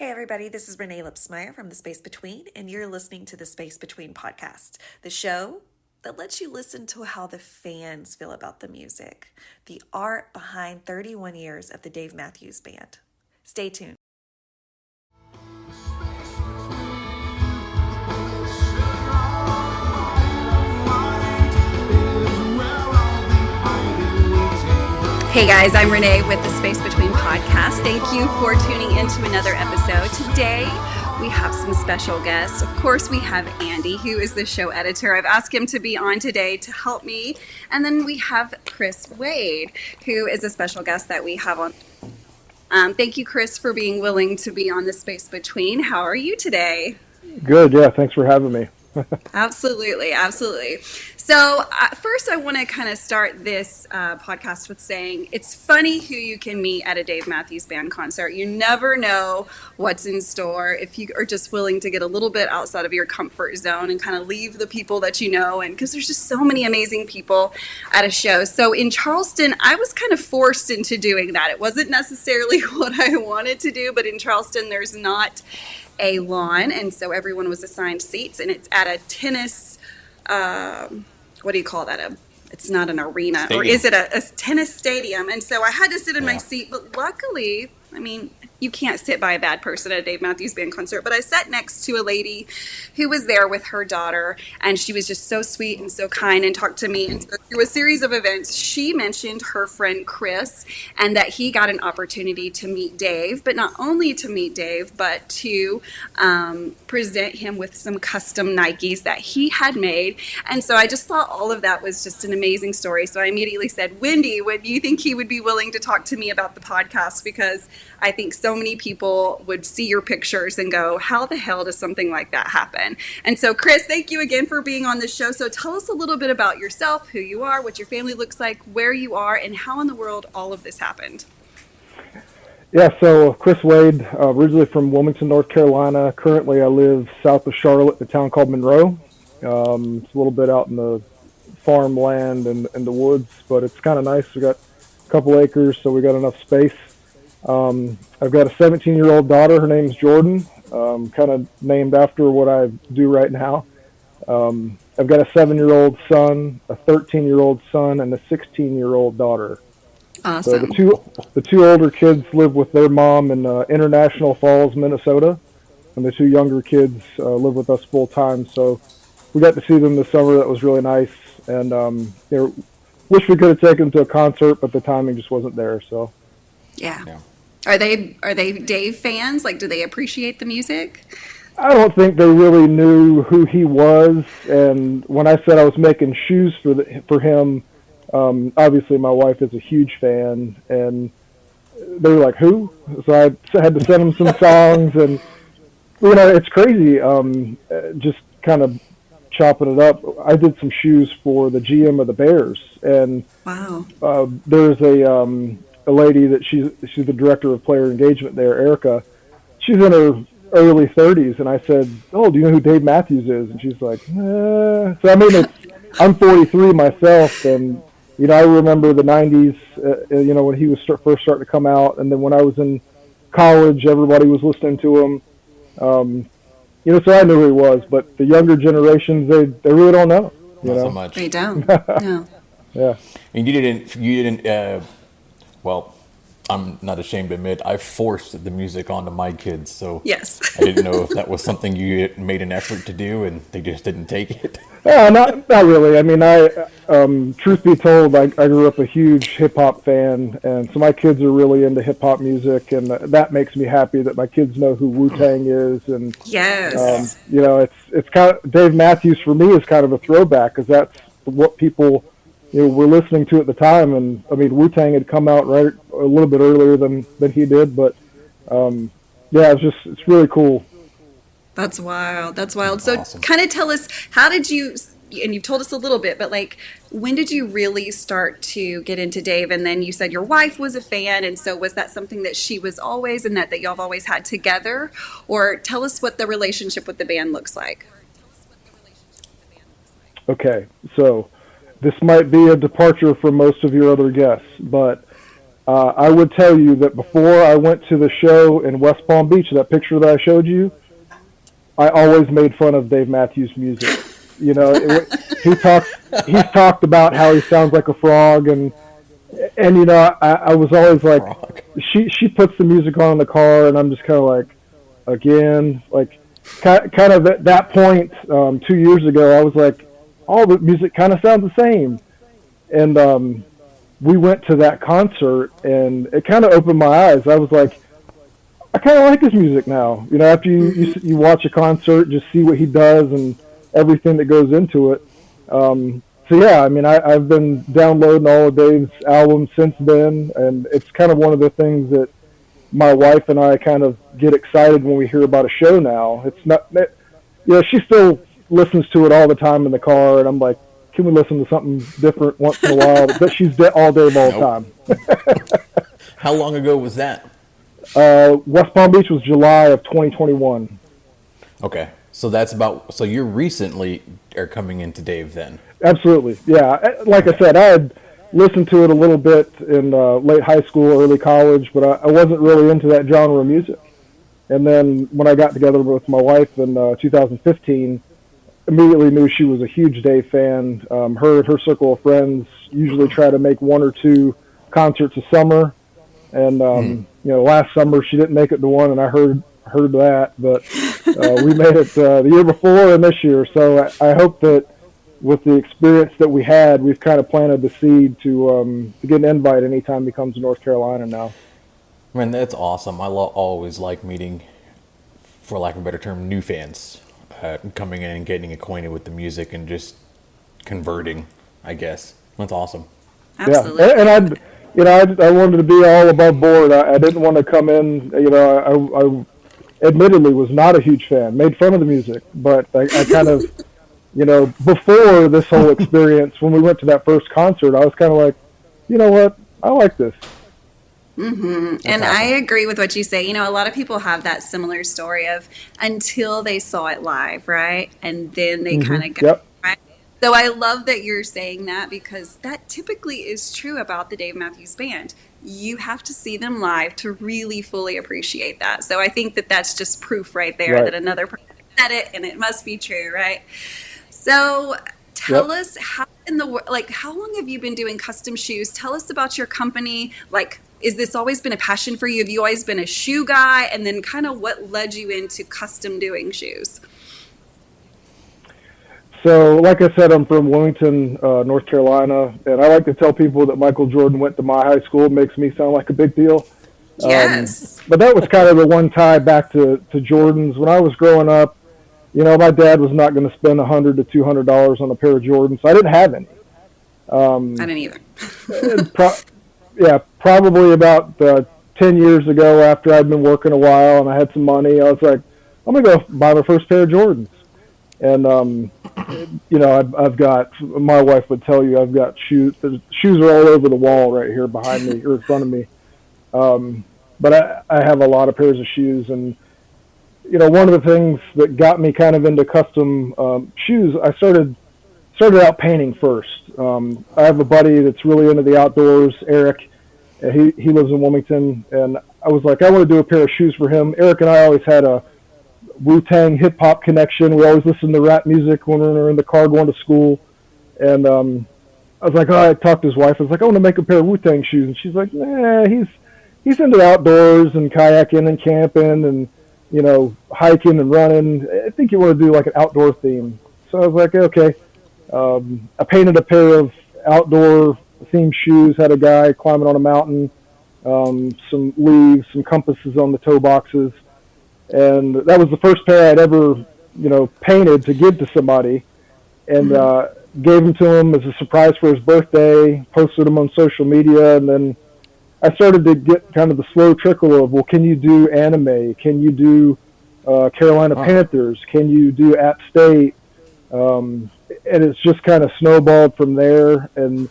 Hey everybody, this is Renae Lipsmeyer from The Space Between, and you're listening to The Space Between podcast, the show that lets you listen to how the fans feel about the music, the art behind 31 years of the Dave Matthews Band. Stay tuned. Hey guys, I'm Renae with the Space Between podcast. Thank you for tuning in to another episode. Today, we have some special guests. Of course, we have Andy, who is the show editor. I've asked him to be on today to help me. And then we have Chris Wade, who is a special guest that we have on. Thank you, Chris, for being willing to be on the Space Between. How are you today? Good, yeah. Thanks for having me. Absolutely. So first, I want to kind of start this podcast with saying it's funny who you can meet at a Dave Matthews Band concert. You never know what's in store if you are just willing to get a little bit outside of your comfort zone and kind of leave the people that you know. And because there's just so many amazing people at a show. So in Charleston, I was kind of forced into doing that. It wasn't necessarily what I wanted to do, but in Charleston, there's not a lawn, and so everyone was assigned seats, and it's at a tennis what do you call that? It's not an arena, stadium. Or is it a tennis stadium? And so I had to sit in my seat, but luckily, I mean, you can't sit by a bad person at a Dave Matthews Band concert, but I sat next to a lady who was there with her daughter, and she was just so sweet and so kind and talked to me. And so through a series of events, she mentioned her friend Chris and that he got an opportunity to meet Dave, but not only to meet Dave, but to present him with some custom Nikes that he had made. And so I just thought all of that was just an amazing story. So I immediately said, Wendy, would you think he would be willing to talk to me about the podcast? Because I think so many people would see your pictures and go, how the hell does something like that happen? And so, Chris, thank you again for being on the show. So tell us a little bit about yourself, who you are, what your family looks like, where you are, and how in the world all of this happened. Yeah, so Chris Wade, originally from Wilmington, North Carolina. Currently, I live south of Charlotte, in a town called Monroe. It's a little bit out in the farmland and the woods, but it's kind of nice. We got a couple acres, so we got enough space. I've got a 17-year-old daughter. Her name's Jordan, kind of named after what I do right now. I've got a 7-year-old son, a 13-year-old son, and a 16-year-old daughter. Awesome. So the two older kids live with their mom in International Falls, Minnesota, and the two younger kids live with us full time. So we got to see them this summer. That was really nice, and wish we could have taken them to a concert, but the timing just wasn't there. So yeah. Are they Dave fans? Like, do they appreciate the music? I don't think they really knew who he was, and when I said I was making shoes for him, obviously my wife is a huge fan, and they were like, who? So I had to send them some songs, and it's crazy. Just kind of chopping it up. I did some shoes for the GM of the Bears, and wow. There's a lady that she's the director of player engagement there, Erica. She's in her early 30s, and I said, "Oh, do you know who Dave Matthews is?" And she's like, "Eh." So I mean, I'm 43 myself, and I remember the 90s. When he was first starting to come out, and then when I was in college, everybody was listening to him. So I knew who he was, but the younger generations, they really don't know. Not so much. They don't. No. Yeah. And you didn't. Well, I'm not ashamed to admit I forced the music onto my kids, so yes. I didn't know if that was something you made an effort to do and they just didn't take it. Not really. I mean, truth be told, I grew up a huge hip hop fan, and so my kids are really into hip hop music, and that makes me happy that my kids know who Wu-Tang is, and yes, it's kind of Dave Matthews for me is kind of a throwback because that's what people were listening to at the time, and I mean Wu-Tang had come out right a little bit earlier than he did, but it's really cool. That's wild. So awesome. Kind of tell us, how did you, and you've told us a little bit, but like, when did you really start to get into Dave? And then you said your wife was a fan, and so was that something that she was always, and that y'all have always had together? Or tell us what the relationship with the band looks like. Okay, so this might be a departure from most of your other guests, but I would tell you that before I went to the show in West Palm Beach, that picture that I showed you, I always made fun of Dave Matthews' music. You know, he's talked about how he sounds like a frog, and you know, I was always like, Frog. she puts the music on in the car, and I'm just kind of like, again, like, kind of at that point, 2 years ago, I was like, all the music kind of sounds the same, and we went to that concert, and it kind of opened my eyes. I was like, I kind of like his music now. You know, after you watch a concert, just see what he does and everything that goes into it. So yeah, I mean, I've been downloading all of Dave's albums since then, and it's kind of one of the things that my wife and I kind of get excited when we hear about a show now. It's not, you know, she still listens to it all the time in the car, and I'm like, can we listen to something different once in a while? But she's all Dave all the time. How long ago was that? West Palm Beach was July of 2021. Okay, so that's about. So you're recently are coming into Dave then. Absolutely, yeah. Like I said, I had listened to it a little bit in late high school, early college, but I wasn't really into that genre of music. And then when I got together with my wife in 2015, immediately knew she was a huge Dave fan. Her circle of friends usually try to make one or two concerts a summer. And you know, last summer she didn't make it to one, and I heard that, but we made it the year before and this year. So I hope that with the experience that we had, we've kind of planted the seed to get an invite anytime he comes to North Carolina now. Man, that's awesome. I always like meeting, for lack of a better term, new fans, coming in and getting acquainted with the music and just converting, I guess. That's awesome. Absolutely. Yeah, and I wanted to be all above board. I didn't want to come in. You know, I admittedly was not a huge fan. Made fun of the music, but I kind of, you know, before this whole experience, when we went to that first concert, I was kind of like, you know what, I like this. And awesome. I agree with what you say. You know, a lot of people have that similar story of until they saw it live, right? And then they kind of got Yep. right. So I love that you're saying that, because that typically is true about the Dave Matthews Band. You have to see them live to really fully appreciate that. So I think that that's just proof right there Right. that another person said it and it must be true, right? So tell us how how long have you been doing custom shoes? Tell us about your company. Like, is this always been a passion for you? Have you always been a shoe guy? And then kind of what led you into custom doing shoes? So, like I said, I'm from Wilmington, North Carolina, and I like to tell people that Michael Jordan went to my high school. It makes me sound like a big deal. Yes. But that was kind of the one tie back to Jordans. When I was growing up, you know, my dad was not going to spend $100 to $200 on a pair of Jordans. So I didn't have any. I didn't either. Probably about 10 years ago, after I'd been working a while and I had some money, I was like, I'm going to go buy my first pair of Jordans. And, you know, I've got, my wife would tell you, I've got shoes. The shoes are all over the wall right here behind me or in front of me. But I have a lot of pairs of shoes. And, you know, one of the things that got me kind of into custom shoes, I started out painting first. I have a buddy that's really into the outdoors, Eric. He lives in Wilmington, and I was like, I want to do a pair of shoes for him. Eric and I always had a Wu-Tang hip-hop connection. We always listened to rap music when we were in the car going to school. And I was like, oh, I talked to his wife. I was like, I want to make a pair of Wu-Tang shoes. And she's like, nah, he's into the outdoors and kayaking and camping and, you know, hiking and running. I think you want to do like an outdoor theme. So I was like, okay. I painted a pair of outdoor themed shoes, had a guy climbing on a mountain, some leaves, some compasses on the toe boxes. And that was the first pair I'd ever, you know, painted to give to somebody, and gave them to him as a surprise for his birthday, posted them on social media, and then I started to get kind of the slow trickle of, well, can you do anime? Can you do Carolina Panthers? Can you do App State? And it's just kind of snowballed from there. And,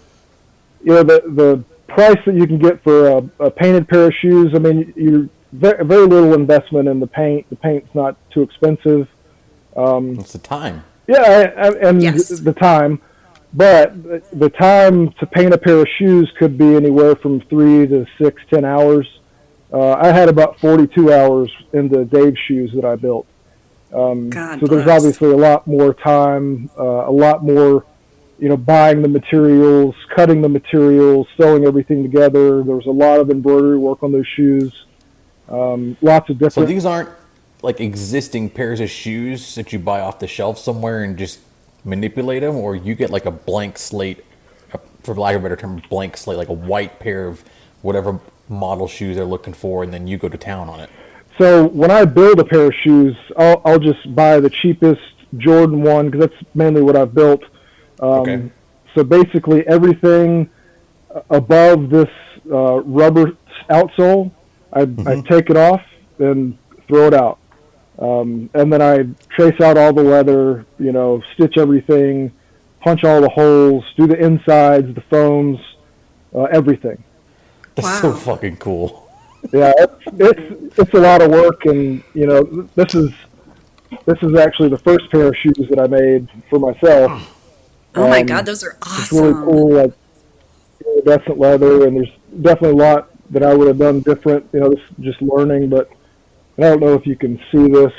you know, the price that you can get for a painted pair of shoes, I mean, you're very, very little investment in the paint. The paint's not too expensive. It's the time. Yeah, and Yes. the time. but the time to paint a pair of shoes could be anywhere from 3 to 6, 10 hours. I had about 42 hours into Dave's shoes that I built. God So there's bless. obviously a lot more time, a lot more, buying the materials, cutting the materials, sewing everything together. There was a lot of embroidery work on those shoes. Lots of So different. these aren't like existing pairs of shoes that you buy off the shelf somewhere and just manipulate them, or you get like a blank slate, for lack of a better term, blank slate, like a white pair of whatever model shoes they're looking for, and then you go to town on it. So when I build a pair of shoes, I'll just buy the cheapest Jordan one because that's mainly what I've built. Okay. So basically everything above this rubber outsole, I take it off and throw it out. And then I trace out all the leather, stitch everything, punch all the holes, do the insides, the foams, everything. That's so Wow. fucking cool. Yeah, it's a lot of work, and this is actually the first pair of shoes that I made for myself. Oh my God, those are It's really awesome. cool, like iridescent leather, and there's definitely a lot that I would have done different. This is just learning, but I don't know if you can see this.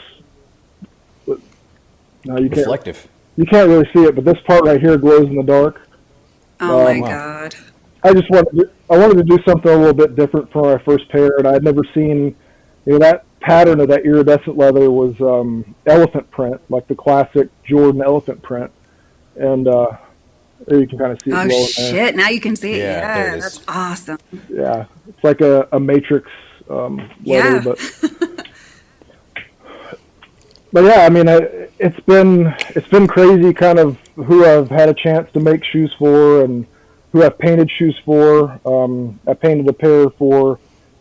But, no, you can't. Reflective. You can't really see it, but this part right here glows in the dark. Oh my Um, Wow. God. I wanted to do something a little bit different for my first pair, and I had never seen, that pattern of that iridescent leather was elephant print, like the classic Jordan elephant print, and there you can kind of see it Oh glowing there. shit. Now you can see it. Yeah, there Yeah, it that's is. awesome. Yeah, it's like a matrix leather, Yeah. but yeah, I mean, it's been crazy, kind of who I've had a chance to make shoes for and who I've painted shoes for. I painted a pair for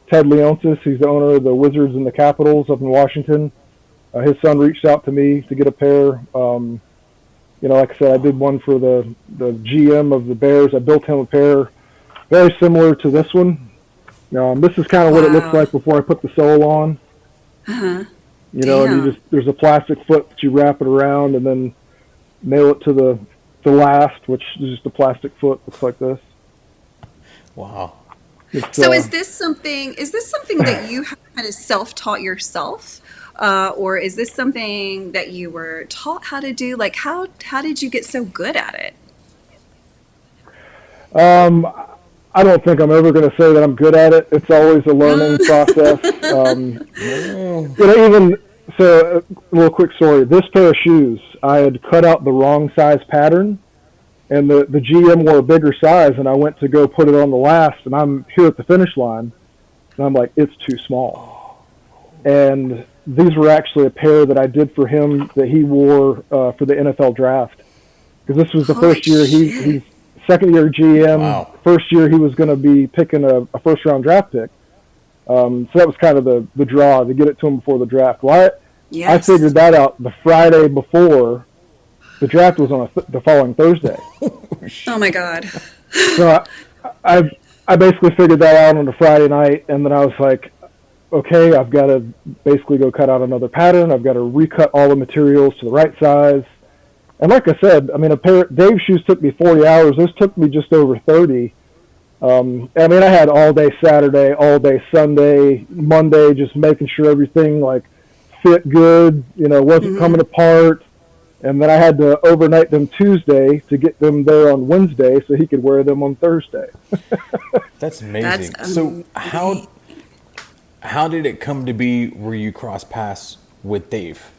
Ted Leonsis. He's the owner of the Wizards and the Capitals up in Washington. His son reached out to me to get a pair. Like I said, I did one for the GM of the Bears. I built him a pair very similar to this one. This is kind of what it looks Wow. like before I put the sole on. Uh-huh. And Damn. there's a plastic foot that you wrap it around and then nail it to the last, which is just a plastic foot. Looks like this. Wow. It's So is this something that you have kind of self-taught yourself? Or is this something that you were taught how to do? Like how did you get so good at it? um, I don't think I'm ever going to say that I'm good at it. It's always a learning process. Even so, a little quick story. This pair of shoes, I had cut out the wrong size pattern, and the GM wore a bigger size, and I went to go put it on the last, and I'm here at the finish line, and I'm like, it's too small. And these were actually a pair that I did for him that he wore for the NFL draft, because this was the Holy first year he's shit. second year GM. Wow. First year he was going to be picking a first round draft pick. So that was kind of the draw to get it to him before the draft. Well, I figured Yes. that out the Friday before the draft was on the following Thursday. Oh my God. So I basically figured that out on a Friday night, and then I was like, okay, I've got to basically go cut out another pattern. I've got to recut all the materials to the right size. And like I said, I mean, a pair Dave's shoes took me 40 hours. This took me just over 30. I mean, I had all day Saturday, all day Sunday, Monday, just making sure everything like fit good, wasn't Hmm. coming apart. And then I had to overnight them Tuesday to get them there on Wednesday so he could wear them on Thursday. That's That's amazing. So amazing. how did it come to be where you cross paths with Dave?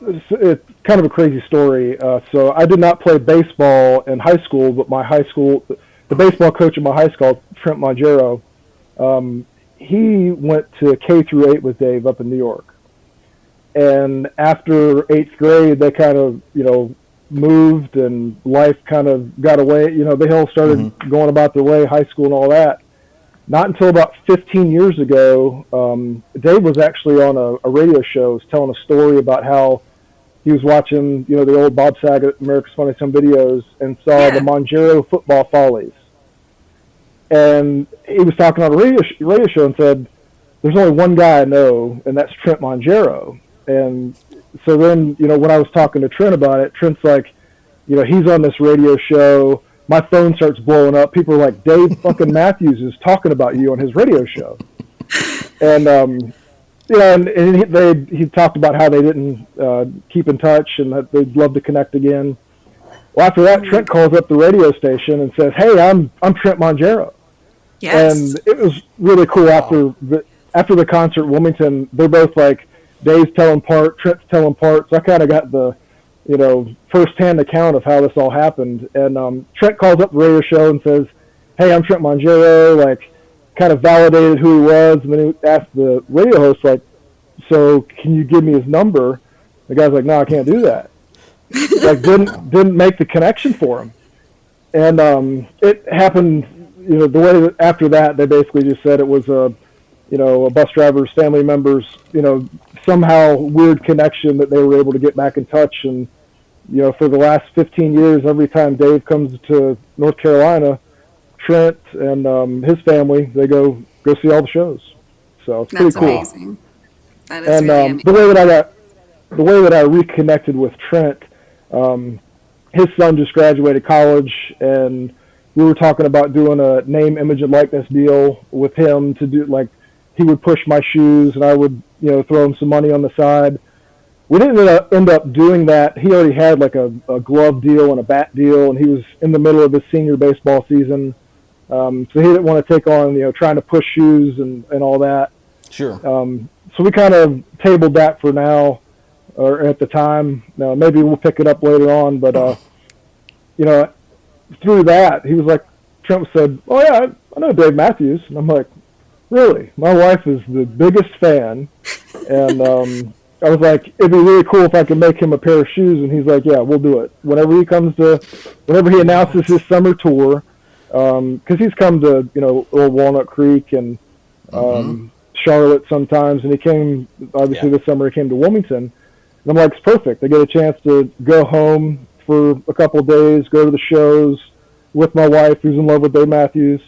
It's kind of a crazy story. So I did not play baseball in high school, but the baseball coach at my high school, Trent Mongero, he went to K through 8 with Dave up in New York. And after 8th grade, they kind of, moved and life kind of got away. They all started going about their way, high school and all that. Not until about 15 years ago, Dave was actually on a radio show, was telling a story about how he was watching, the old Bob Saget America's Funniest Home Videos and saw the Yeah. Mongero football follies. And he was talking on a radio show and said, there's only one guy I know, and that's Trent Mongero. And so then, when I was talking to Trent about it, Trent's like, he's on this radio show. My phone starts blowing up. People are like, Dave fucking Matthews is talking about you on his radio show. And, he talked about how they didn't keep in touch and that they'd love to connect again. Well, after that, Trent calls up the radio station and says, "Hey, I'm Trent Mongero." Yes. And it was really cool. After the concert in Wilmington, they're both like, Dave's telling part, Trent's telling part. So I kind of got the, first-hand account of how this all happened. And Trent calls up the radio show and says, "Hey, I'm Trent Mongero," like, kind of validated who he was. And then he asked the radio host, like, "So can you give me his number?" The guy's like, "No, I can't do that." Like, didn't make the connection for him. And it happened, the way that after that, they basically just said it was a bus driver's family members, somehow weird connection that they were able to get back in touch. And, for the last 15 years, every time Dave comes to North Carolina, Trent and his family, they go see all the shows. So it's pretty cool. Amazing. That is And really amazing. the way that I reconnected with Trent, his son just graduated college, and we were talking about doing a name, image, and likeness deal with him to do, like, he would push my shoes and I would, throw him some money on the side. We didn't end up doing that. He already had like a glove deal and a bat deal, and he was in the middle of his senior baseball season. So he didn't want to take on, trying to push shoes and all that. Sure. So we kind of tabled that for now, or at the time. Now, maybe we'll pick it up later on, but, through that, he was like, Trent said, "Oh yeah, I know Dave Matthews." And I'm like, "Really?" My wife is the biggest fan. And I was like, "It'd be really cool if I could make him a pair of shoes." And he's like, "Yeah, we'll do it." Whenever he announces his summer tour, because he's come to, Old Walnut Creek and Charlotte sometimes, and he came, obviously this summer he came to Wilmington. And I'm like, it's perfect. I get a chance to go home for a couple of days, go to the shows with my wife, who's in love with Dave Matthews,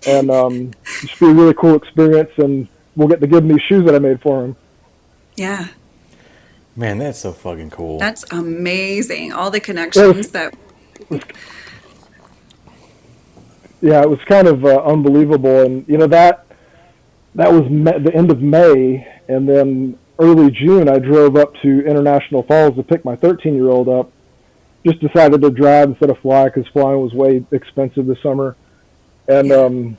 and just be a really cool experience, and we'll get to give him these shoes that I made for him. Yeah. Man, that's so fucking cool. That's amazing. All the connections that... Yeah, it was kind of unbelievable. And, that was the end of May, and then early June I drove up to International Falls to pick my 13-year-old up. Just decided to drive instead of fly because flying was way expensive this summer. And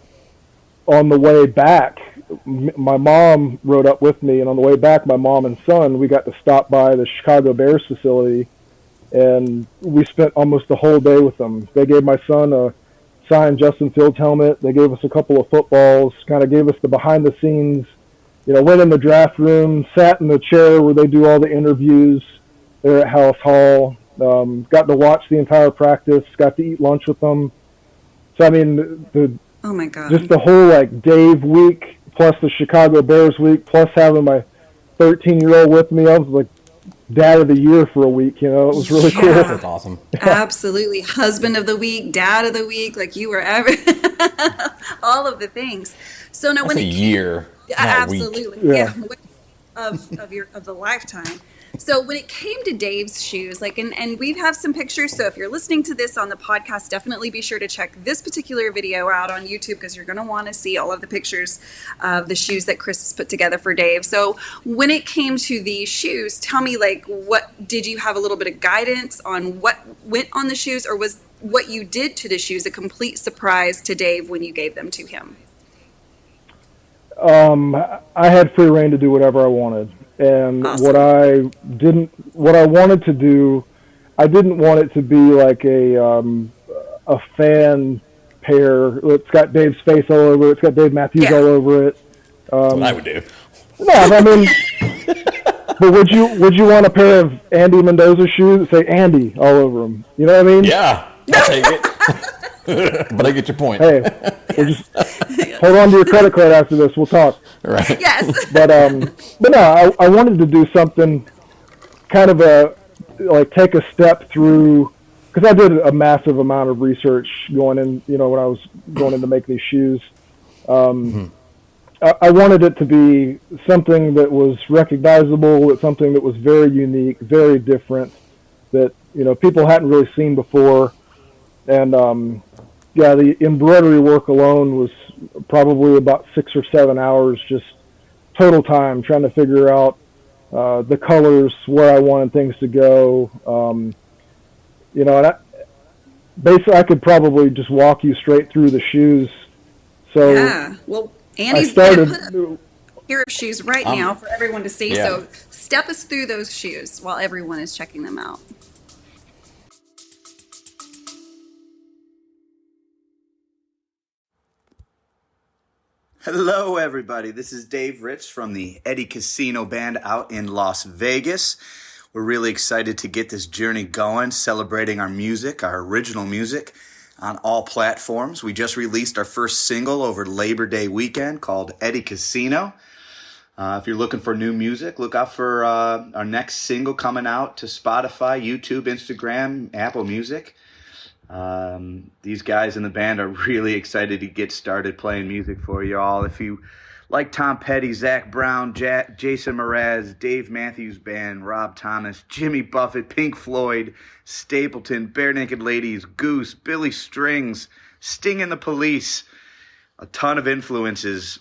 on the way back, my mom rode up with me, and on the way back, my mom and son, we got to stop by the Chicago Bears facility, and we spent almost the whole day with them. They gave my son a signed Justin Fields helmet. They gave us a couple of footballs, kind of gave us the behind the scenes, went in the draft room, sat in the chair where they do all the interviews there at House Hall, got to watch the entire practice, got to eat lunch with them. So, I mean, Oh my God. just the whole, like, Dave week, plus the Chicago Bears week, plus having my 13-year-old with me, I was like dad of the year for a week, It was really cool. That's awesome. Absolutely. Husband of the week, dad of the week, like you were all of the things. So now That's a year, not absolutely. a week. Yeah. Of the lifetime. So when it came to Dave's shoes, and we have some pictures. So if you're listening to this on the podcast, definitely be sure to check this particular video out on YouTube, because you're going to want to see all of the pictures of the shoes that Chris has put together for Dave. So when it came to these shoes, tell me, what did you have a little bit of guidance on what went on the shoes, or was what you did to the shoes a complete surprise to Dave when you gave them to him? I had free reign to do whatever I wanted. And Awesome. what I wanted to do, I didn't want it to be like a fan pair. It's got Dave's face all over it. It's got Dave Matthews all over it. That's what I would do. No, I mean, but would you want a pair of Andy Mendoza shoes that say Andy all over them? You know what I mean? Yeah, I'll take it. But I get your point. Hey, we'll just hold on to your credit card after this. We'll talk. Right. Yes. But no, I wanted to do something kind of take a step through, because I did a massive amount of research going in, when I was going in to make these shoes. I wanted it to be something that was recognizable, something that was very unique, very different. that people hadn't really seen before. And yeah, the embroidery work alone was probably about 6 or 7 hours, just total time trying to figure out the colors, where I wanted things to go. And basically, I could probably just walk you straight through the shoes. So yeah. Well, Andy's going to put a pair of shoes right now for everyone to see. Yeah. So step us through those shoes while everyone is checking them out. Hello, everybody. This is Dave Rich from the Eddie Casino Band out in Las Vegas. We're really excited to get this journey going, celebrating our music, our original music, on all platforms. We just released our first single over Labor Day weekend called Eddie Casino. If you're looking for new music, look out for our next single coming out to Spotify, YouTube, Instagram, Apple Music. These guys in the band are really excited to get started playing music for you all. If you like Tom Petty, Zach Brown, Jason Mraz, Dave Matthews Band, Rob Thomas, Jimmy Buffett, Pink Floyd, Stapleton, Bare Naked Ladies, Goose, Billy Strings, Sting and the Police, a ton of influences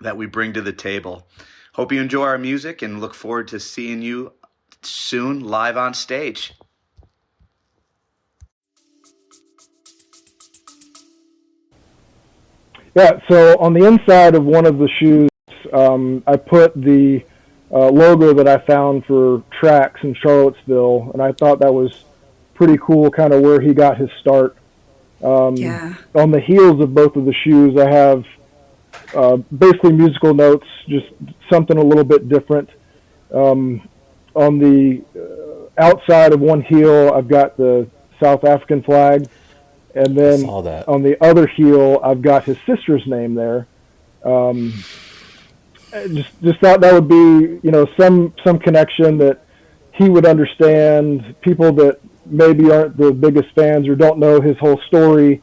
that we bring to the table. Hope you enjoy our music and look forward to seeing you soon live on stage. Yeah, so on the inside of one of the shoes, I put the logo that I found for Trax in Charlottesville, and I thought that was pretty cool, kind of where he got his start. Yeah. On the heels of both of the shoes, I have basically musical notes, just something a little bit different. On the outside of one heel, I've got the South African flag. And then on the other heel, I've got his sister's name there. Just thought that would be, some connection that he would understand. People that maybe aren't the biggest fans or don't know his whole story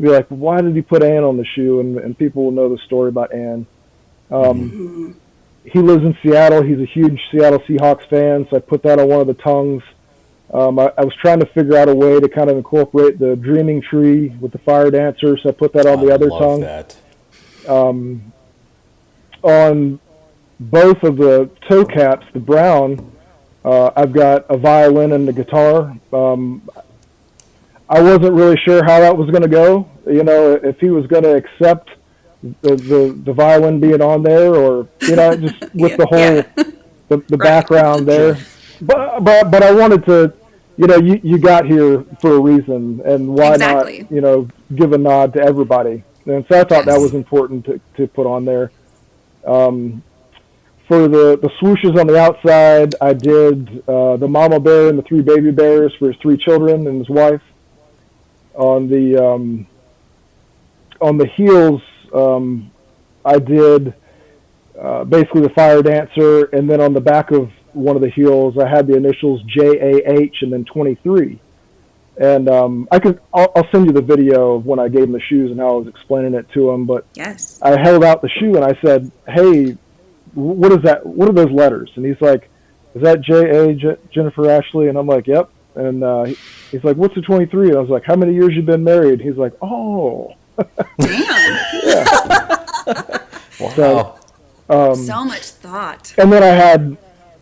be like, why did he put Ann on the shoe? And people will know the story about Ann. He lives in Seattle. He's a huge Seattle Seahawks fan, so I put that on one of the tongues. I was trying to figure out a way to kind of incorporate the dreaming tree with the fire dancer, so I put that on the other tongue. That. On both of the toe caps, the brown, I've got a violin and a guitar. I wasn't really sure how that was going to go. If he was going to accept the violin being on there, or just with the whole the background there. But I wanted to, you got here for a reason, and why not, give a nod to everybody. And so I thought that was important to put on there. For the swooshes on the outside, I did the mama bear and the 3 baby bears for his 3 children and his wife. On the heels, I did basically the fire dancer, and then on the back of one of the heels, I had the initials JAH and then 23. And I'll send you the video of when I gave him the shoes and how I was explaining it to him. But yes, I held out the shoe and I said, "Hey, what is that? What are those letters?" And he's like, "Is that JA, Jennifer Ashley?" And I'm like, "Yep." And he's like, "What's the 23?" And I was like, "How many years you been married?" He's like, "Oh." Damn. Wow. So much thought. And then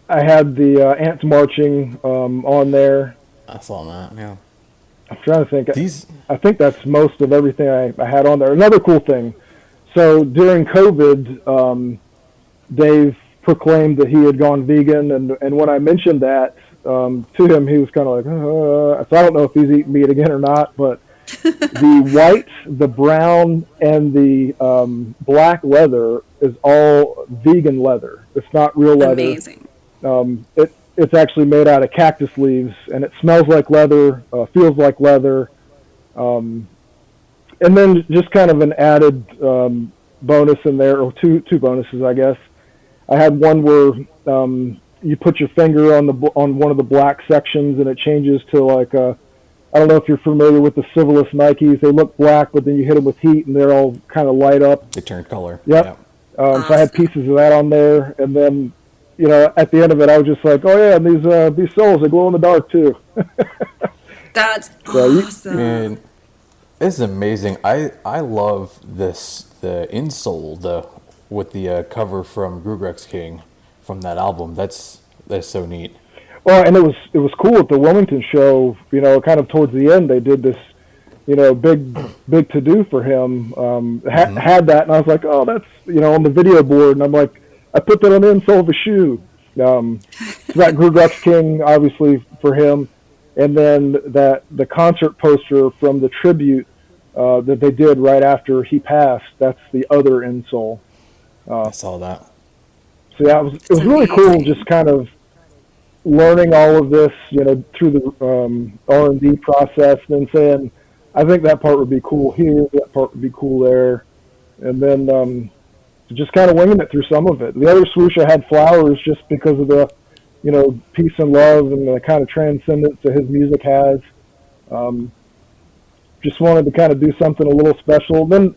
I had the ants marching on there. I saw that. Yeah. I'm trying to think. I think that's most of everything I had on there. Another cool thing. So during COVID, Dave proclaimed that he had gone vegan, and when I mentioned that to him, he was kind of like, so I don't know if he's eating meat again or not, but the white, the brown, and the black leather is all vegan leather. It's not real leather. Amazing. It's actually made out of cactus leaves, and it smells like leather, feels like leather. And then just kind of an added bonus in there, or two bonuses, I guess. I had one where you put your finger on one of the black sections, and it changes to like I don't know if you're familiar with the Civilus Nikes. They look black, but then you hit them with heat, and they're all kind of light up. They turn color. Yep. Awesome. So I had pieces of that on there, and then at the end of it, I was just like, oh yeah, and these soles, they glow in the dark too. That's So awesome. Man, it's amazing. I love the insole with the cover from Grugrex King from that album. That's so neat. well, and it was cool at the Wilmington show. Kind of towards the end, they did this, big to do for him. Had that, and I was like, oh, that's on the video board, and I'm like, I put that on the insole of a shoe. So that Grugrex King, obviously for him, and then the concert poster from the tribute that they did right after he passed. That's the other insole. I saw that. So yeah, it was really cool, just kind of learning all of this, through the R&D process, and then saying, I think that part would be cool here, that part would be cool there, and then just kind of winging it through some of it. The other swoosh I had flowers just because of the, peace and love and the kind of transcendence that his music has. Just wanted to kind of do something a little special. Then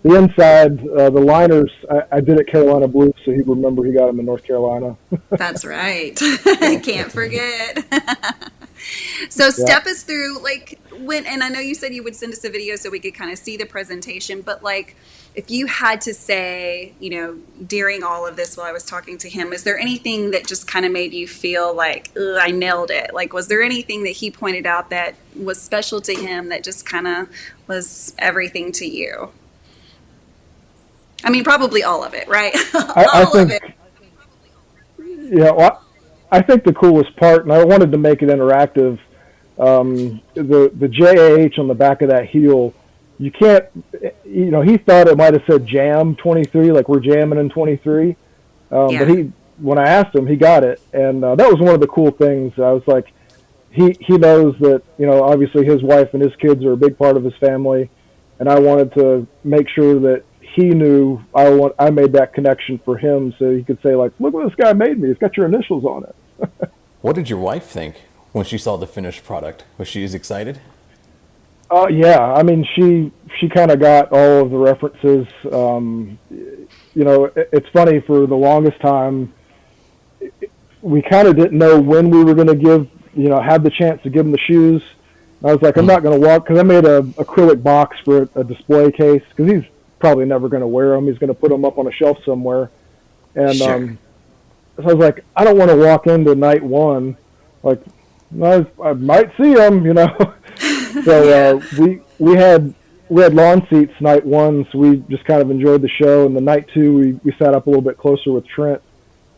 the inside, the liners, I did at Carolina Blue, so he'd remember he got them in North Carolina. That's right. Can't forget. So step us through, like, and I know you said you would send us a video so we could kind of see the presentation, but like, if you had to say, during all of this while I was talking to him, is there anything that just kind of made you feel like, ugh, I nailed it? Like, was there anything that he pointed out that was special to him that just kind of was everything to you? I mean, probably all of it, right? I think, of it. Yeah, well, I think the coolest part, and I wanted to make it interactive, the JAH on the back of that heel, you can't, he thought it might have said jam 23, like we're jamming in 23. But when I asked him, he got it. And that was one of the cool things. I was like, he knows that, obviously his wife and his kids are a big part of his family. And I wanted to make sure that he knew I made that connection for him so he could say, like, look what this guy made me. It's got your initials on it. What did your wife think when she saw the finished product? Was she as excited? Yeah, I mean, she kind of got all of the references. It's funny, for the longest time, we kind of didn't know when we were going to have the chance to give him the shoes. I was like, I'm not going to walk, because I made a acrylic box for a display case, because he's probably never going to wear them. He's going to put them up on a shelf somewhere. And Sure. so I was like, I don't want to walk into night one, like, I might see him, So we had lawn seats night one, so we just kind of enjoyed the show. And the night two, we sat up a little bit closer with Trent.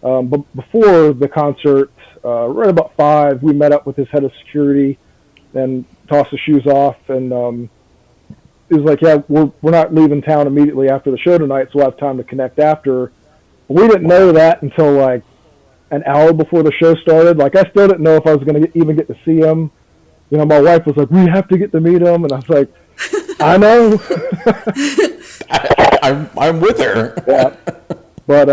But before the concert, right about 5, we met up with his head of security and tossed the shoes off. And he was like, yeah, we're not leaving town immediately after the show tonight, so we'll have time to connect after. We didn't know that until like an hour before the show started. Like, I still didn't know if I was going to even get to see him. My wife was like, we have to get to meet him. And I was like, I know. I'm with her. Yeah. But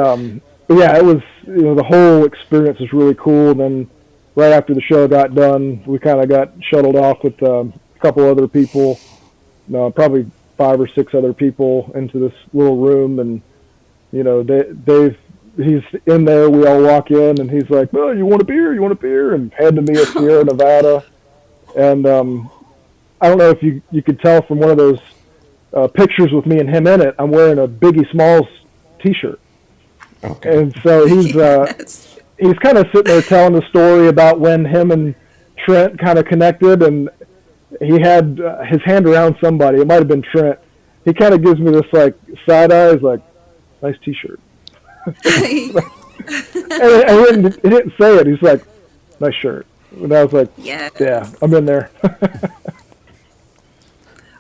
yeah, it was, the whole experience was really cool. And then right after the show got done, we kind of got shuttled off with a couple other people, probably 5 or 6 other people, into this little room. And, Dave, he's in there. We all walk in, and he's like, well, you want a beer? You want a beer? And handed me a Sierra Nevada. And I don't know if you could tell from one of those pictures with me and him in it, I'm wearing a Biggie Smalls T-shirt. Okay. And so he's kind of sitting there telling the story about when him and Trent kind of connected, and he had his hand around somebody. It might have been Trent. He kind of gives me this like side eye. He's like, nice T-shirt. and he didn't say it. He's like, nice shirt. And I was like, Yes. yeah, I'm in there.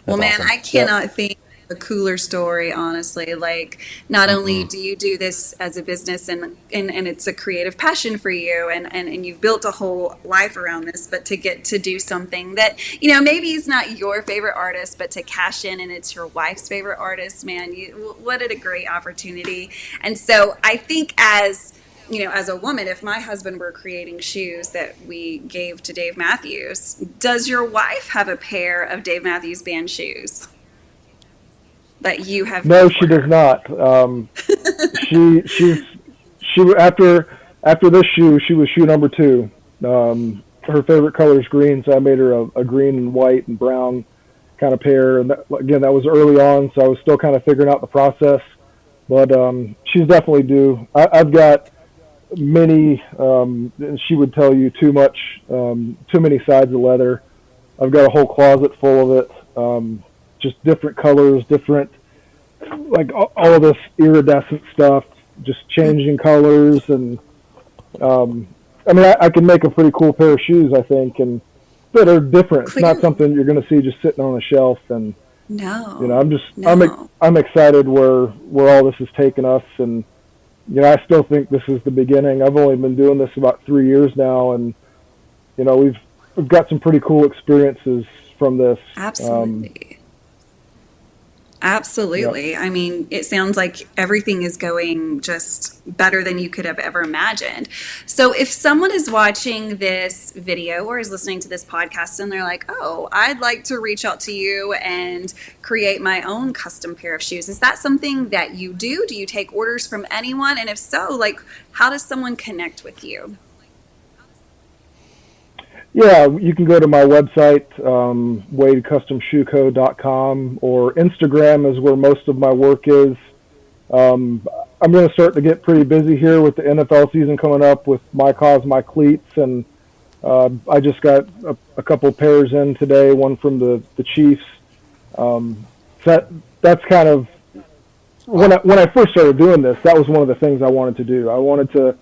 Well, man, awesome. I cannot think of a cooler story, honestly. Like, not only do you do this as a business and it's a creative passion for you and you've built a whole life around this, but to get to do something that, maybe is not your favorite artist, but to cash in and it's your wife's favorite artist, man, what a great opportunity. And so I think as a woman, if my husband were creating shoes that we gave to Dave Matthews, does your wife have a pair of Dave Matthews Band shoes that you have? No, she does not. She after after this shoe, she was shoe number 2. Her favorite color is green, so I made her a green and white and brown kind of pair. And that, again, that was early on, so I was still kind of figuring out the process. But she's definitely due. I've got many, and she would tell you too many sides of leather. I've got a whole closet full of it, just different colors, different, like all of this iridescent stuff, just changing colors. And I mean, I can make a pretty cool pair of shoes, I think, and that are different. It's not something you're going to see just sitting on a shelf. And no, you know, I'm excited where all this has taken us. And you know, I still think this is the beginning. I've only been doing this about 3 years now, and you know, we've got some pretty cool experiences from this. Absolutely. Absolutely. Yep. I mean, it sounds like everything is going just better than you could have ever imagined. So if someone is watching this video or is listening to this podcast and they're like, oh, I'd like to reach out to you and create my own custom pair of shoes, is that something that you do? Do you take orders from anyone? And if so, like, how does someone connect with you? Yeah, you can go to my website, wadecustomshoeco.com, or Instagram is where most of my work is. I'm going to start to get pretty busy here with the NFL season coming up with My Cause, My Cleats, and I just got a couple pairs in today, one from the Chiefs. That's kind of, when I first started doing this, that was one of the things I wanted to do. I wanted to,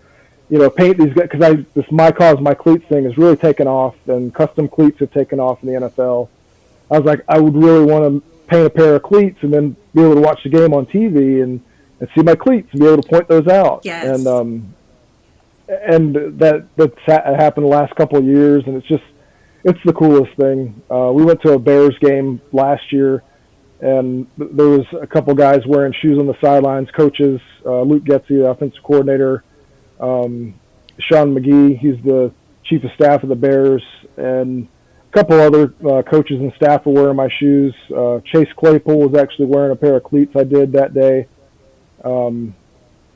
you know, paint these guys, because this My Cause, My Cleats thing has really taken off, and custom cleats have taken off in the NFL. I was like, I would really want to paint a pair of cleats and then be able to watch the game on TV and see my cleats and be able to point those out. Yes. And that's happened the last couple of years, and it's the coolest thing. We went to a Bears game last year, and there was a couple guys wearing shoes on the sidelines, coaches, Luke Getzey, the offensive coordinator, Sean McGee, he's the chief of staff of the Bears, and a couple other coaches and staff were wearing my shoes. Chase Claypool was actually wearing a pair of cleats I did that day. You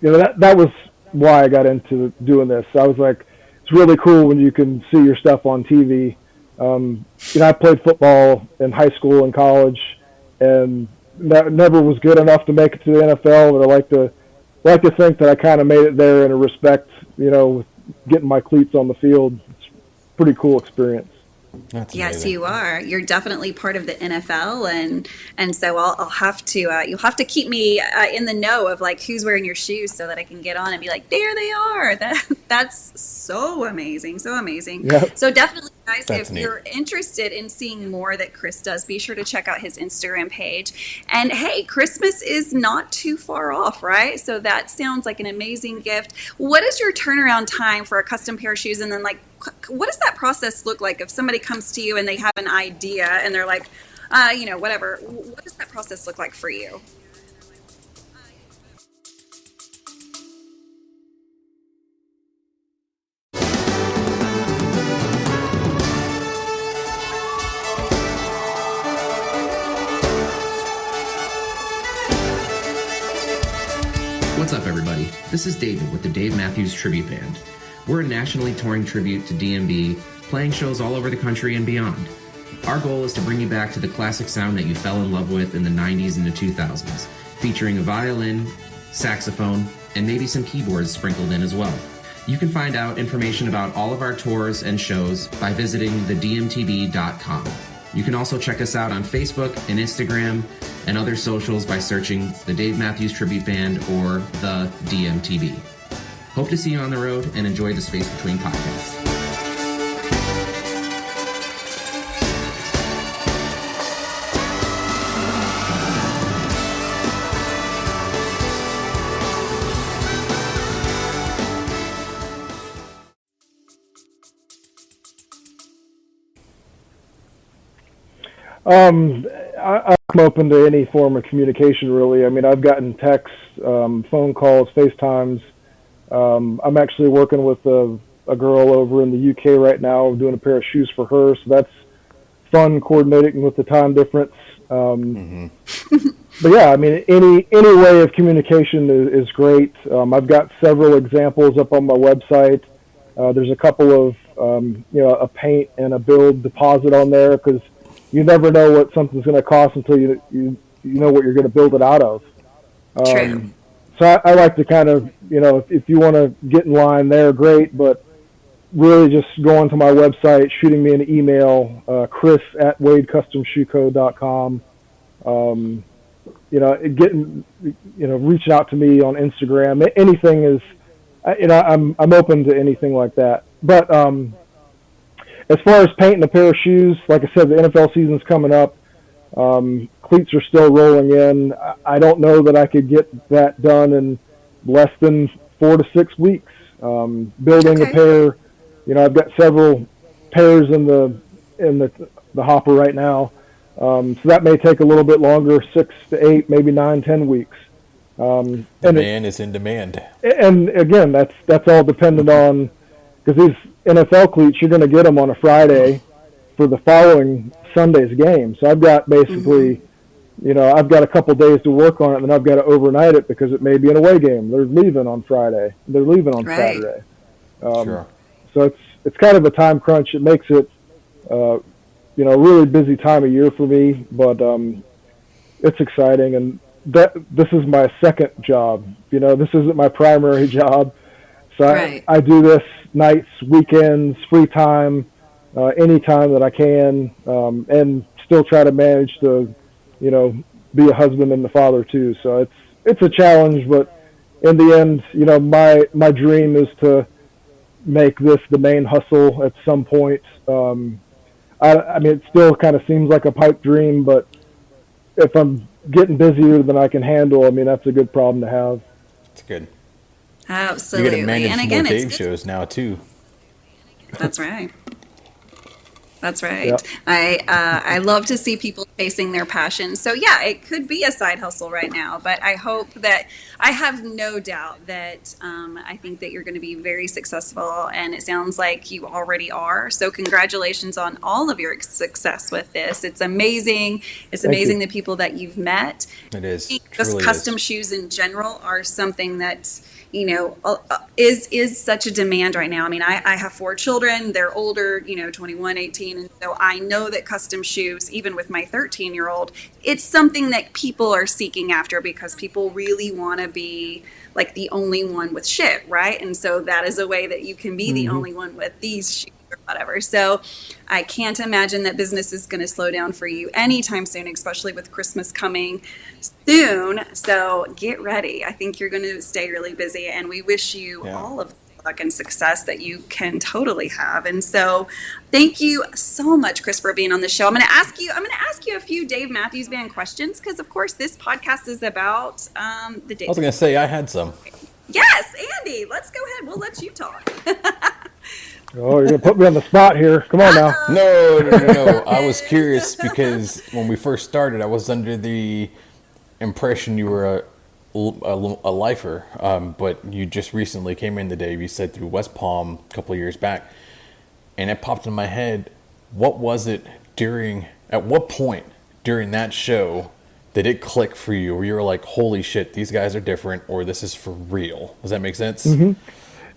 know, that was why I got into doing this. I was like, it's really cool when you can see your stuff on TV. You know, I played football in high school and college, and that never was good enough to make it to the NFL, but I like to think that I kind of made it there in a respect, you know, with getting my cleats on the field. It's a pretty cool experience. Yes, you are. You're definitely part of the NFL, and so I'll have to. You'll have to keep me in the know of like who's wearing your shoes so that I can get on and be like, there they are. That's so amazing, so amazing. Yep. So definitely, guys, That's if neat. you're interested in seeing more that Chris does, be sure to check out his Instagram page. And hey, Christmas is not too far off, right? So that sounds like an amazing gift. What is your turnaround time for a custom pair of shoes? And then like, what does that process look like if somebody comes to you and they have an idea and they're like, you know, whatever, what does that process look like for you? What's up, everybody? This is David with the Dave Matthews Tribute Band. We're a nationally touring tribute to DMB, playing shows all over the country and beyond. Our goal is to bring you back to the classic sound that you fell in love with in the 90s and the 2000s, featuring a violin, saxophone, and maybe some keyboards sprinkled in as well. You can find out information about all of our tours and shows by visiting thedmtb.com. You can also check us out on Facebook and Instagram and other socials by searching the Dave Matthews Tribute Band or the DMTB. Hope to see you on the road and enjoy the Space Between podcast. I'm open to any form of communication, really. I mean, I've gotten texts, phone calls, FaceTimes. I'm actually working with a girl over in the UK right now, doing a pair of shoes for her, so that's fun, coordinating with the time difference. but yeah, I mean, any way of communication is great. I've got several examples up on my website. There's a couple of a paint and a build deposit on there because you never know what something's going to cost until you know what you're going to build it out of. True. So I like to kind of, if you want to get in line there, great, but really just going to my website, shooting me an email, chris@wadecustomshoeco.com. Reaching out to me on Instagram. Anything is, I'm open to anything like that. But as far as painting a pair of shoes, like I said, the NFL season's coming up. Cleats are still rolling in. I don't know that I could get that done in less than 4 to 6 weeks. Building a pair, I've got several pairs in the hopper right now. So that may take a little bit longer, 6 to 8, maybe 9, 10 weeks. Demand is in demand. And again, that's all dependent on, because these NFL cleats, you're going to get them on a Friday for the following Sunday's game. So I've got basically, I've got a couple days to work on it, and then I've got to overnight it because it may be an away game. They're leaving on Friday. They're leaving on Saturday. Sure. So it's kind of a time crunch. It makes it, a really busy time of year for me, but it's exciting. And this is my second job. This isn't my primary job. So I do this nights, weekends, free time, anytime that I can, and still try to manage to, be a husband and a father too. So it's a challenge, but in the end, my dream is to make this the main hustle at some point. I mean, it still kind of seems like a pipe dream, but if I'm getting busier than I can handle, I mean, that's a good problem to have. It's good. Absolutely. You get to manage and more again, Dave shows now too. That's right. That's right. Yep. I love to see people chasing their passion. So yeah, it could be a side hustle right now, but I hope that I have no doubt that I think that you're going to be very successful, and it sounds like you already are. So congratulations on all of your success with this. It's amazing. It's amazing the people that you've met. It is. Just custom shoes in general are something that is such a demand right now. I mean, I have 4 children. They're older, 21, 18. And so I know that custom shoes, even with my 13-year-old, it's something that people are seeking after because people really want to be like the only one with shit, right? And so that is a way that you can be the only one with these shoes or whatever. So I can't imagine that business is going to slow down for you anytime soon, especially with Christmas coming soon. So get ready. I think you're going to stay really busy, and we wish you all of the luck and success that you can totally have. And so thank you so much, Chris, for being on the show. I'm going to ask you a few Dave Matthews Band questions because, of course, this podcast is about the Dave. I was going to say I had some. Yes, Andy, let's go ahead. We'll let you talk. Oh, you're going to put me on the spot here. Come on now. No. I was curious because when we first started, I was under the impression you were a lifer, but you just recently came in today. You said through West Palm a couple of years back, and it popped in my head. What was it at what point during that show did it click for you, where you were like, holy shit, these guys are different, or this is for real? Does that make sense? Mm-hmm.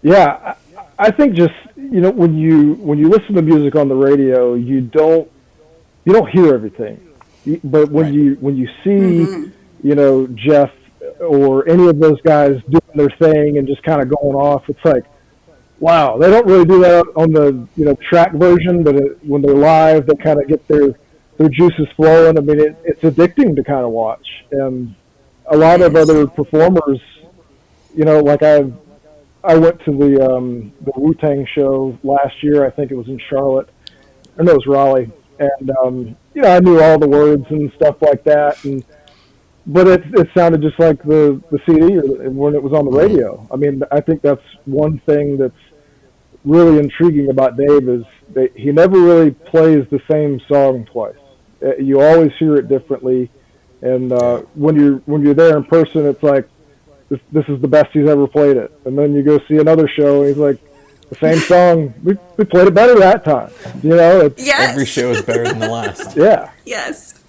Yeah, I think just, when you listen to music on the radio, you don't hear everything. But when you see, Jeff or any of those guys doing their thing and just kind of going off, it's like, wow, they don't really do that on the, track version, but when they're live, they kind of get their juices flowing. I mean, it's addicting to kind of watch. And a lot of other performers, like I went to the Wu-Tang show last year. I think it was in Charlotte. Or no, it was Raleigh. And, I knew all the words and stuff like that. But it sounded just like the CD when it was on the radio. I mean, I think that's one thing that's really intriguing about Dave is that he never really plays the same song twice. You always hear it differently. And when you're there in person, it's like, this is the best he's ever played it. And then you go see another show, and he's like, the same song, we played it better that time. Yes. Every show is better than the last. Yeah. Yes.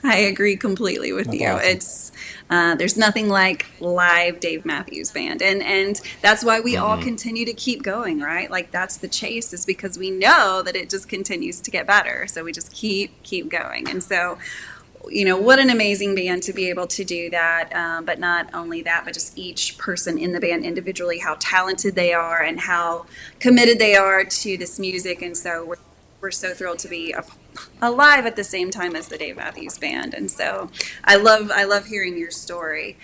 I agree completely with That's you. awesome. It's there's nothing like live Dave Matthews Band, and that's why we all continue to keep going, right? Like that's the chase, is because we know that it just continues to get better. So we just keep going, and so what an amazing band to be able to do that. But not only that, but just each person in the band individually, how talented they are and how committed they are to this music. And so we're so thrilled to be alive at the same time as the Dave Matthews Band. And so I love hearing your story.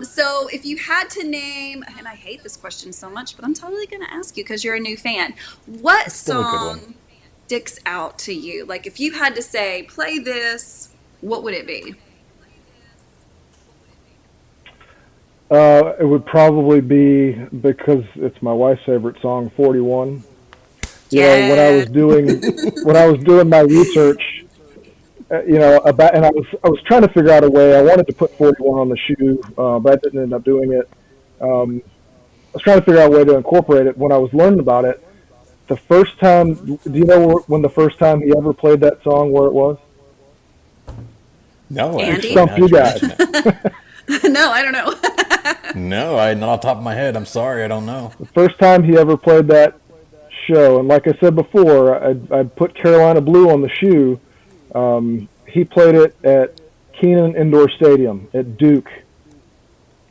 So if you had to name, and I hate this question so much, but I'm totally going to ask you because you're a new fan, what Still a good one. song sticks out to you? Like if you had to say, play this, what would it be? It would probably be, because it's my wife's favorite song, 41. When I was doing my research, about, and I was trying to figure out a way. I wanted to put 41 on the shoe, but I didn't end up doing it. I was trying to figure out a way to incorporate it. When I was learning about it, the first time, do you know when the first time he ever played that song, where it was? No, Andy? actually, Stump you guys. No, I don't know. No, not off the top of my head. I'm sorry, I don't know. The first time he ever played that show, and like I said before, I put Carolina Blue on the shoe. He played it at Keenan Indoor Stadium at Duke.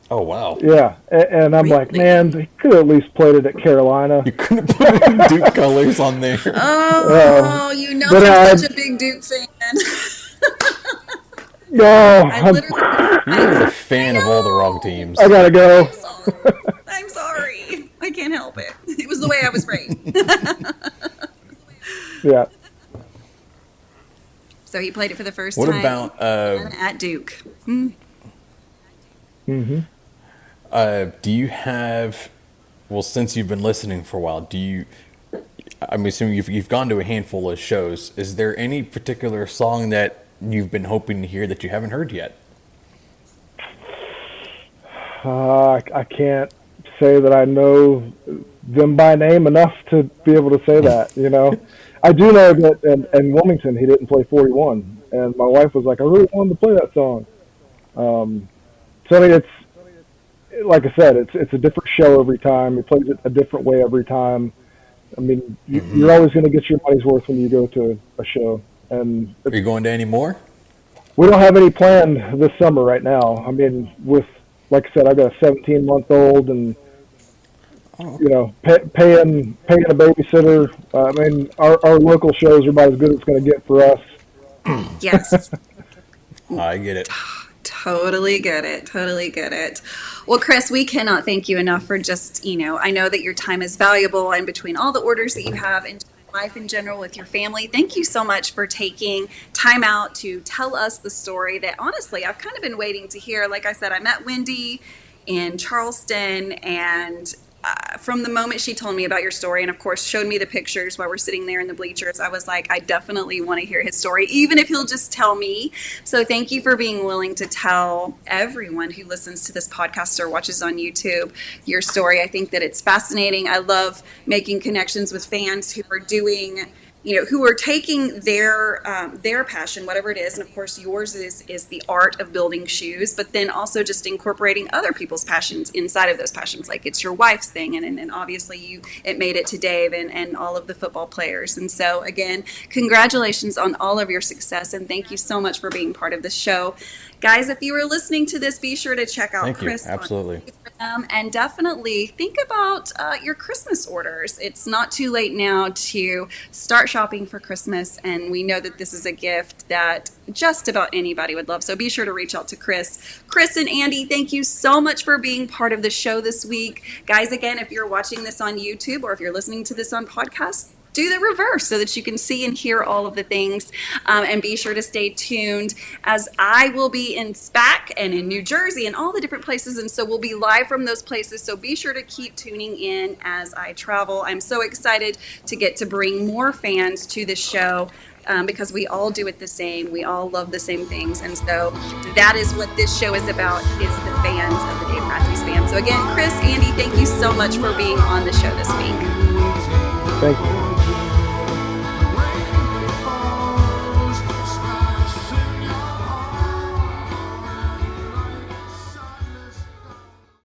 Oh, wow. Yeah, and I'm like, man, they could at least played it at Carolina. You couldn't put Duke colors on there. Oh, but I'm such a big Duke fan. No, You're a fan of all the wrong teams. I gotta go. I'm sorry. I can't help it. It was the way I was raised. Yeah. So he played it for the first What time about at Duke. Mm-hmm. Do you have? Well, since you've been listening for a while, I'm assuming you've gone to a handful of shows. Is there any particular song that you've been hoping to hear that you haven't heard yet? I can't say that I know them by name enough to be able to say that. I do know that in Wilmington he didn't play 41, and my wife was like, I really wanted to play that song. So I mean, it's like I said, it's a different show every time. He plays it a different way every time. I mean, you're always going to get your money's worth when you go to a show. And Are you going to any more? we don't have any planned this summer right now. I mean, like I said, I've got a 17-month-old, and paying a babysitter. I mean, our local shows are about as good as it's going to get for us. Yes. I get it. Totally get it. Totally get it. Well, Chris, we cannot thank you enough for just, I know that your time is valuable, and between all the orders that you have and life in general with your family, thank you so much for taking time out to tell us the story that honestly I've kind of been waiting to hear. Like I said, I met Wendy in Charleston, and from the moment she told me about your story, and of course showed me the pictures while we're sitting there in the bleachers, I was like, I definitely want to hear his story, even if he'll just tell me. So thank you for being willing to tell everyone who listens to this podcast or watches on YouTube your story. I think that it's fascinating. I love making connections with fans who are doing, who are taking their passion, whatever it is, and of course yours is the art of building shoes, but then also just incorporating other people's passions inside of those passions, like it's your wife's thing, and obviously it made it to Dave and all of the football players. And so again, congratulations on all of your success, and thank you so much for being part of the show. Guys, if you were listening to this, be sure to check out Chris. Absolutely. And definitely think about your Christmas orders. It's not too late now to start shopping for Christmas, and we know that this is a gift that just about anybody would love. So be sure to reach out to Chris. Chris and Andy, thank you so much for being part of the show this week. Guys, again, if you're watching this on YouTube or if you're listening to this on podcast, do the reverse so that you can see and hear all of the things, and be sure to stay tuned, as I will be in SPAC and in New Jersey and all the different places, and so we'll be live from those places, so be sure to keep tuning in as I travel. I'm so excited to get to bring more fans to the show, because we all do it the same. We all love the same things, and so that is what this show is about, is the fans of the Dave Matthews Band. So again, Chris, Andy, thank you so much for being on the show this week. Thank you.